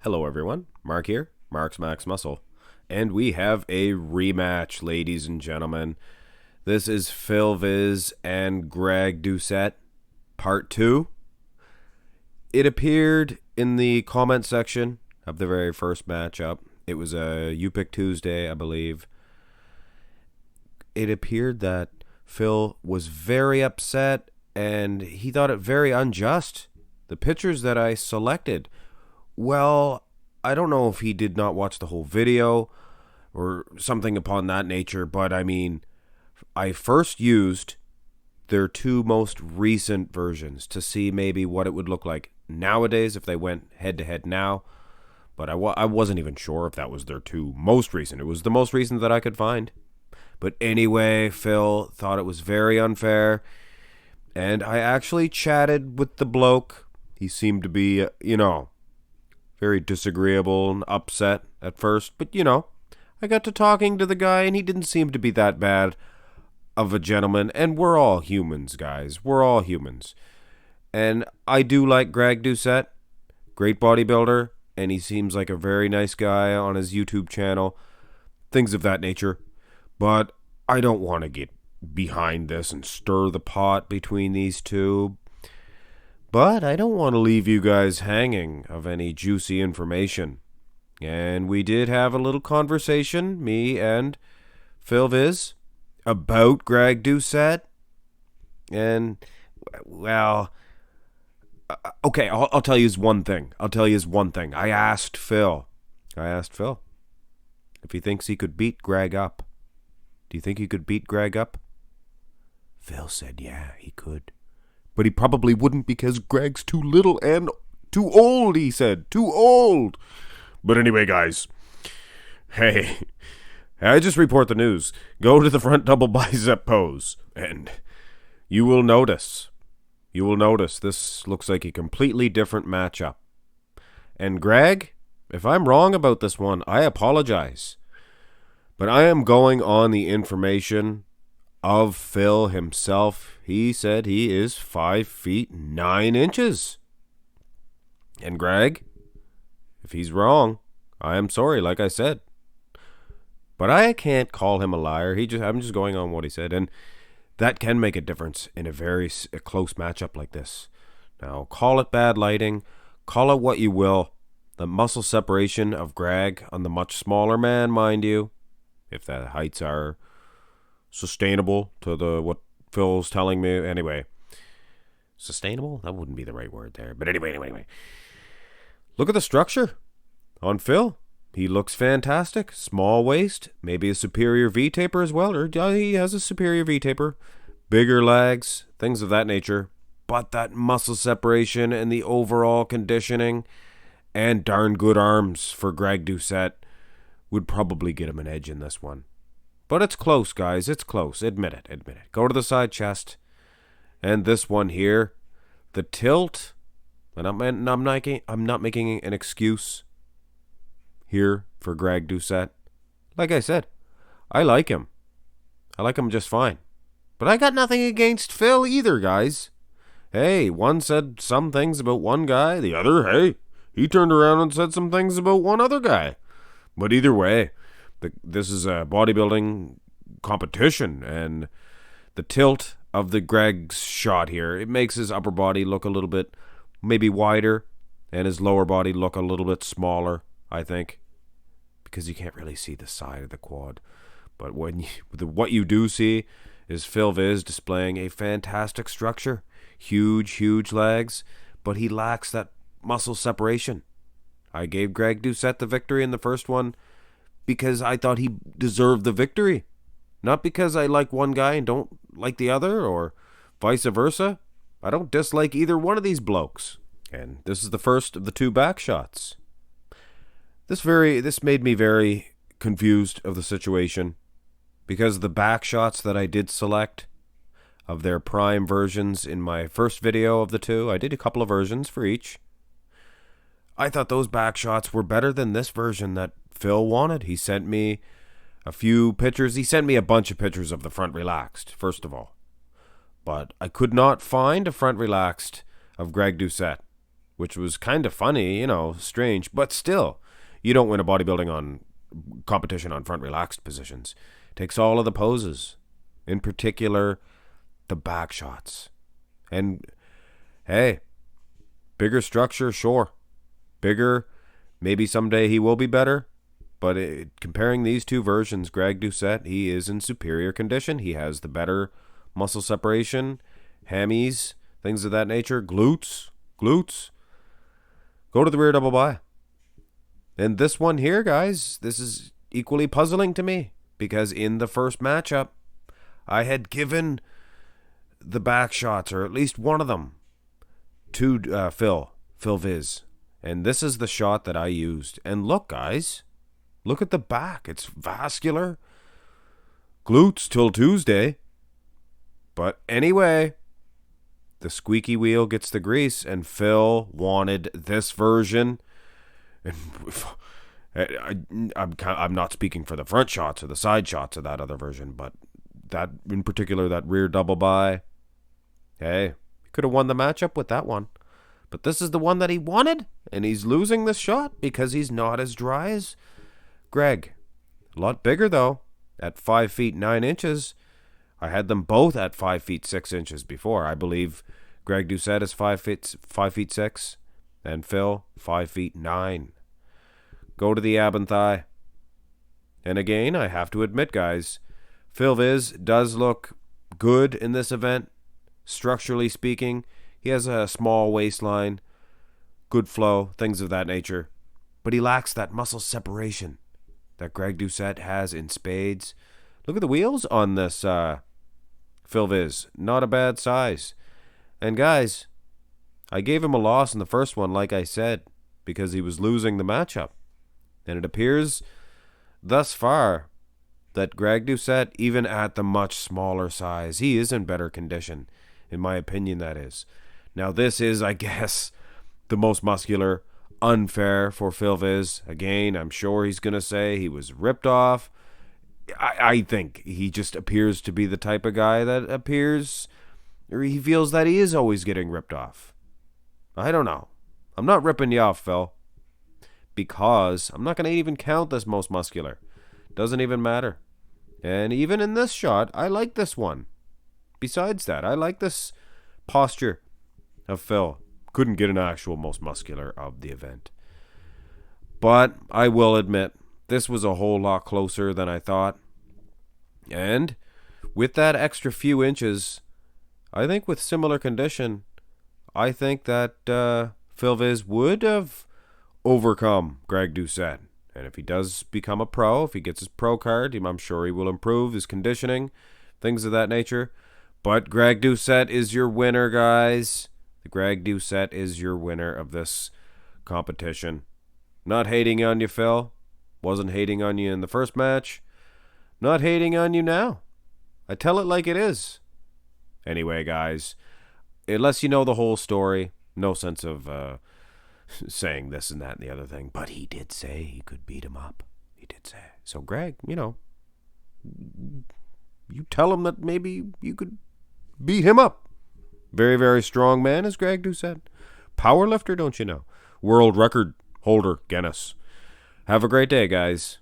Hello everyone, Mark here, Mark's Max Muscle, and we have a rematch, ladies and gentlemen. This is Phil Viz and Greg Doucette, part 2. It appeared in the comment section of the very first matchup. It was a You Pick Tuesday, I believe. It appeared that Phil was very upset and he thought it very unjust. The pictures that I selected, well, I don't know if he did not watch the whole video or something upon that nature, but I mean, I first used their two most recent versions to see maybe what it would look like nowadays if they went head-to-head now, but I wasn't even sure if that was their two most recent. It was the most recent that I could find. But anyway, Phil thought it was very unfair, and I actually chatted with the bloke. He seemed to be, very disagreeable and upset at first. But, I got to talking to the guy, and he didn't seem to be that bad of a gentleman. And we're all humans, guys. We're all humans. And I do like Greg Doucette, great bodybuilder, and he seems like a very nice guy on his YouTube channel, things of that nature. But I don't want to get behind this and stir the pot between these two. But I don't want to leave you guys hanging of any juicy information. And we did have a little conversation, me and Phil Viz, about Greg Doucette. And, well, okay, I'll tell you one thing. I asked Phil if he thinks he could beat Greg up. Do you think he could beat Greg up? Phil said, yeah, he could. But he probably wouldn't because Greg's too little and too old, he said. Too old. But anyway, guys. Hey, I just report the news. Go to the front double bicep pose. And you will notice this looks like a completely different matchup. And Greg, if I'm wrong about this one, I apologize. But I am going on the information of Phil himself. He said he is 5 feet 9 inches. And Greg, if he's wrong, I am sorry, like I said. But I can't call him a liar. I'm just going on what he said. And that can make a difference in a close matchup like this. Now, call it bad lighting. Call it what you will. The muscle separation of Greg on the much smaller man, mind you, if the heights are sustainable to what Phil's telling me. Anyway, sustainable? That wouldn't be the right word there. But anyway. Look at the structure on Phil. He looks fantastic. Small waist, maybe a superior V-taper as well. Or he has a superior V-taper. Bigger legs, things of that nature. But that muscle separation and the overall conditioning and darn good arms for Greg Doucette would probably get him an edge in this one. But it's close, guys. It's close. Admit it. Go to the side chest. And this one here, the tilt, and I'm not making an excuse here for Greg Doucette. Like I said, I like him. I like him just fine. But I got nothing against Phil either, guys. Hey, one said some things about one guy. The other, hey, he turned around and said some things about one other guy. But either way, this is a bodybuilding competition, and the tilt of the Greg's shot here, it makes his upper body look a little bit maybe wider and his lower body look a little bit smaller, I think, because you can't really see the side of the quad. But what you do see is Phil Viz displaying a fantastic structure, huge legs, but he lacks that muscle separation. I gave Greg Doucette the victory in the first one because I thought he deserved the victory. Not because I like one guy and don't like the other, or vice versa. I don't dislike either one of these blokes. And this is the first of the two back shots. This made me very confused of the situation, because the back shots that I did select of their prime versions in my first video of the two, I did a couple of versions for each. I thought those back shots were better than this version that Phil wanted. He sent me a few pictures. He sent me a bunch of pictures of the front relaxed, first of all. But I could not find a front relaxed of Greg Doucette. which was kind of funny, strange, but still, you don't win a bodybuilding competition on front relaxed positions. Takes all of the poses, in particular, the back shots. And hey, bigger structure, sure. Bigger, maybe someday he will be better. But comparing these two versions, Greg Doucette, he is in superior condition. He has the better muscle separation, hammies, things of that nature, glutes. Go to the rear double bi. And this one here, guys, this is equally puzzling to me because in the first matchup, I had given the back shots, or at least one of them, to Phil Viz. And this is the shot that I used. And look, guys, look at the back. It's vascular. Glutes till Tuesday. But anyway, the squeaky wheel gets the grease, and Phil wanted this version. And I'm not speaking for the front shots or the side shots of that other version, but that in particular, that rear double bi, hey, he could have won the matchup with that one. But this is the one that he wanted, and he's losing this shot because he's not as dry as Greg. A lot bigger, though, at 5 feet 9 inches. I had them both at 5 feet 6 inches before. I believe Greg Doucette is 5 feet 6, and Phil 5 feet 9. Go to the ab and thigh. And again, I have to admit, guys, Phil Viz does look good in this event, structurally speaking. He has a small waistline, good flow, things of that nature. But he lacks that muscle separation that Greg Doucette has in spades. Look at the wheels on this Phil Viz. Not a bad size. And guys, I gave him a loss in the first one, like I said, because he was losing the matchup. And it appears thus far that Greg Doucette, even at the much smaller size, he is in better condition, in my opinion, that is. Now this is, I guess, the most muscular, unfair for Phil Viz. Again, I'm sure he's going to say he was ripped off. I think he just appears to be the type of guy that appears, or he feels that he is always getting ripped off. I don't know. I'm not ripping you off, Phil, because I'm not going to even count this most muscular. Doesn't even matter. And even in this shot, I like this one. Besides that, I like this posture of Phil. Couldn't get an actual most muscular of the event. But I will admit, this was a whole lot closer than I thought. And with that extra few inches, I think with similar condition, I think that Phil Viz would have overcome Greg Doucette. And if he does become a pro, if he gets his pro card, I'm sure he will improve his conditioning, things of that nature. But Greg Doucette is your winner, guys. Greg Doucette is your winner of this competition. Not hating on you, Phil. Wasn't hating on you in the first match. Not hating on you now. I tell it like it is. Anyway, guys, unless you know the whole story, no sense of saying this and that and the other thing. But he did say he could beat him up. He did say. So, Greg, you tell him that maybe you could beat him up. Very, very strong man, as Greg Doucette. Power lifter, don't you know? World record holder, Guinness. Have a great day, guys.